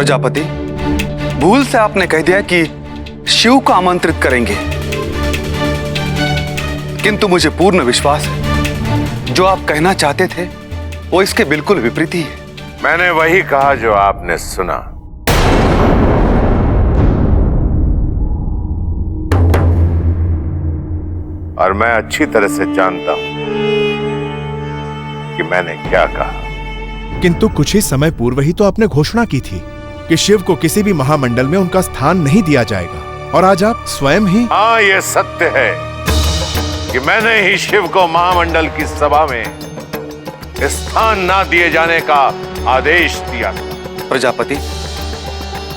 प्रजापति, भूल से आपने कह दिया कि शिव को आमंत्रित करेंगे, किंतु मुझे पूर्ण विश्वास है जो आप कहना चाहते थे वो इसके बिल्कुल विपरीत ही है। मैंने वही कहा जो आपने सुना। और मैं अच्छी तरह से जानता हूं कि मैंने क्या कहा। किंतु कुछ ही समय पूर्व ही तो आपने घोषणा की थी कि शिव को किसी भी महामंडल में उनका स्थान नहीं दिया जाएगा, और आज आप स्वयं ही। हाँ, ये सत्य है कि मैंने ही शिव को महामंडल की सभा में स्थान ना दिए जाने का आदेश दिया था। प्रजापति,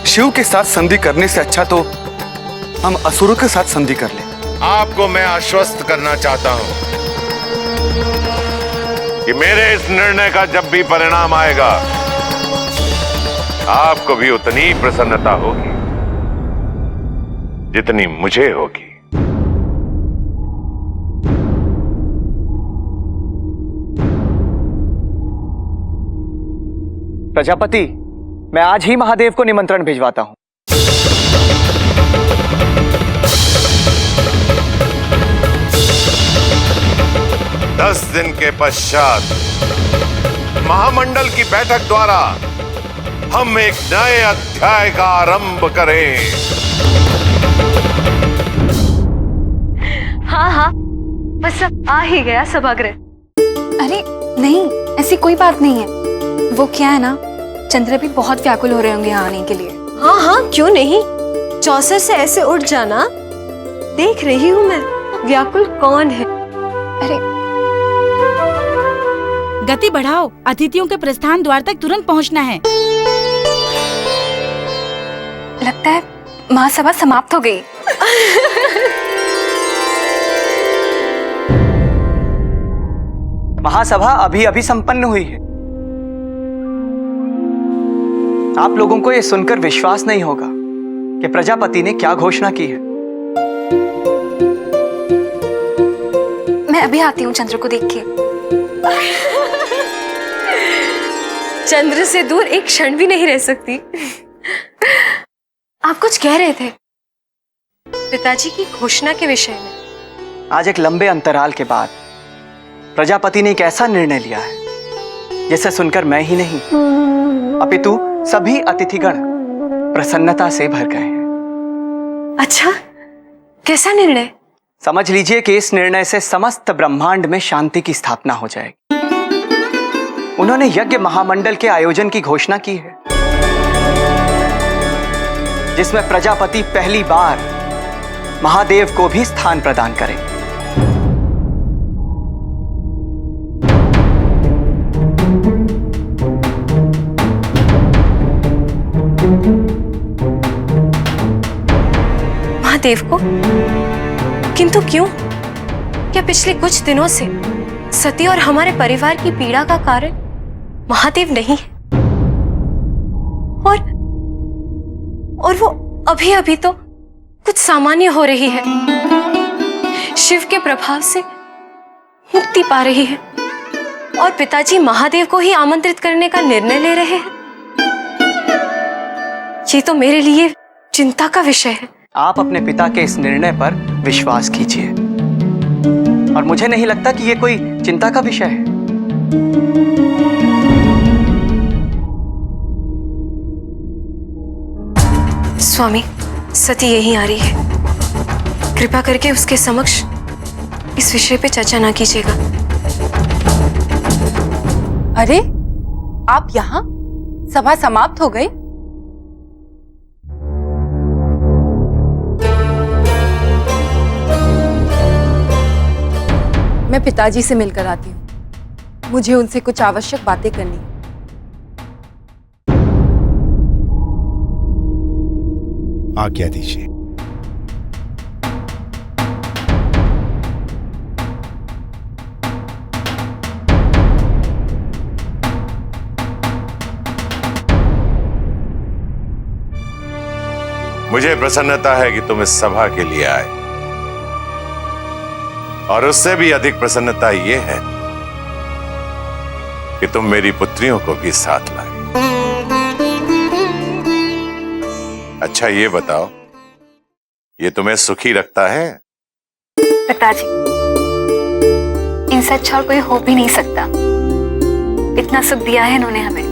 शिव के साथ संधि करने से अच्छा तो हम असुरों के साथ संधि कर लें। आपको मैं आश्वस्त करना चाहता हूं कि मेरे इस निर्णय का जब भी परिणाम आएगा आपको भी उतनी ही प्रसन्नता होगी जितनी मुझे होगी। प्रजापति, मैं आज ही महादेव को निमंत्रण भिजवाता हूं। दस दिन के पश्चात महामंडल की बैठक द्वारा हम एक नए अध्याय का आरंभ करें। हाँ हाँ, बस अब आ ही गया सभागृह। अरे नहीं, ऐसी कोई बात नहीं है। वो क्या है ना, चंद्र भी बहुत व्याकुल हो रहे होंगे यहाँ आने के लिए। हाँ हाँ, क्यों नहीं, चौसर से ऐसे उठ जाना, देख रही हूँ मैं व्याकुल कौन है। अरे गति बढ़ाओ, अतिथियों के प्रस्थान द्वार तक तुरंत पहुंचना है। लगता है महासभा समाप्त हो गई। महासभा अभी अभी संपन्न हुई है। आप लोगों को यह सुनकर विश्वास नहीं होगा कि प्रजापति ने क्या घोषणा की है। मैं अभी आती हूँ चंद्र को देख के। चंद्र से दूर एक क्षण भी नहीं रह सकती। आप कुछ कह रहे थे पिताजी की घोषणा के विषय में। आज एक लंबे अंतराल के बाद प्रजापति ने एक ऐसा निर्णय लिया है जिसे सुनकर मैं ही नहीं अपितु सभी अतिथिगण प्रसन्नता से भर गए हैं। अच्छा, कैसा निर्णय? समझ लीजिए कि इस निर्णय से समस्त ब्रह्मांड में शांति की स्थापना हो जाएगी। उन्होंने यज्ञ महामंडल के आयोजन की घोषणा की है जिसमें प्रजापति पहली बार महादेव को भी स्थान प्रदान करेंगे। महादेव को? किंतु क्यों? क्या पिछले कुछ दिनों से सती और हमारे परिवार की पीड़ा का कारण महादेव नहीं है? और वो अभी अभी तो कुछ सामान्य हो रही है, शिव के प्रभाव से मुक्ति पा रही है, और पिताजी महादेव को ही आमंत्रित करने का निर्णय ले रहे हैं। ये तो मेरे लिए चिंता का विषय है। आप अपने पिता के इस निर्णय पर विश्वास कीजिए, और मुझे नहीं लगता कि यह कोई चिंता का विषय है। स्वामी, सती यहीं आ रही है, कृपा करके उसके समक्ष इस विषय पे चर्चा ना कीजिएगा। अरे, आप यहाँ? सभा समाप्त हो गई? मैं पिताजी से मिलकर आती हूँ, मुझे उनसे कुछ आवश्यक बातें करनी है। आज्ञा दीजिए। मुझे प्रसन्नता है कि तुम इस सभा के लिए आए, और उससे भी अधिक प्रसन्नता यह है कि तुम मेरी पुत्रियों को भी साथ लाए। अच्छा ये बताओ, ये तुम्हें सुखी रखता है? पिताजी, इनसे अच्छा और कोई हो भी नहीं सकता। इतना सुख दिया है इन्होंने हमें।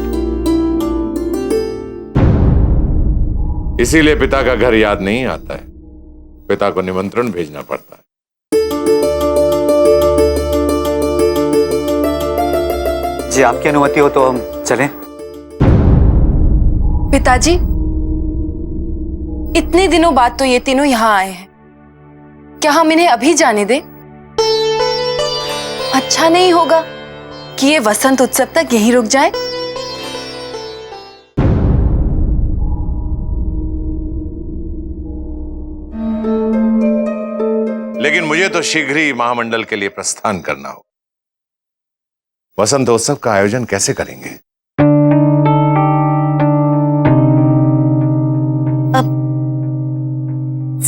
इसीलिए पिता का घर याद नहीं आता है, पिता को निमंत्रण भेजना पड़ता है। जी आपकी अनुमति हो तो हम चलें। पिताजी, इतने दिनों बाद तो ये तीनों यहाँ आए हैं, क्या हम इन्हें अभी जाने दें? अच्छा नहीं होगा कि ये वसंत उत्सव तक यहीं रुक जाए। लेकिन मुझे तो शीघ्र ही महामंडल के लिए प्रस्थान करना हो। वसंतोत्सव का आयोजन कैसे करेंगे?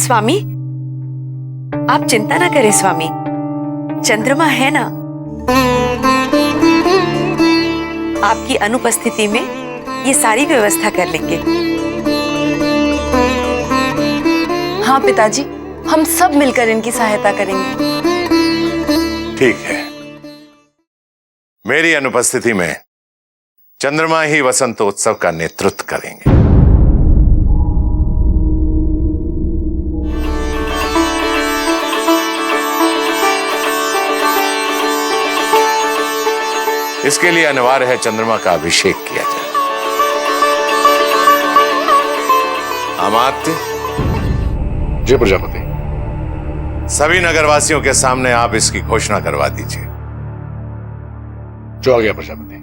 स्वामी, आप चिंता ना करें स्वामी, चंद्रमा है ना, आपकी अनुपस्थिति में ये सारी व्यवस्था कर लेंगे। हाँ पिताजी, हम सब मिलकर इनकी सहायता करेंगे। ठीक है, मेरी अनुपस्थिति में चंद्रमा ही वसंतोत्सव का नेतृत्व करेंगे। इसके लिए अनिवार्य है चंद्रमा का अभिषेक किया जाए। अमात्य, जय प्रजापति। सभी नगरवासियों के सामने आप इसकी घोषणा करवा दीजिए। जो आ गया प्रजापति।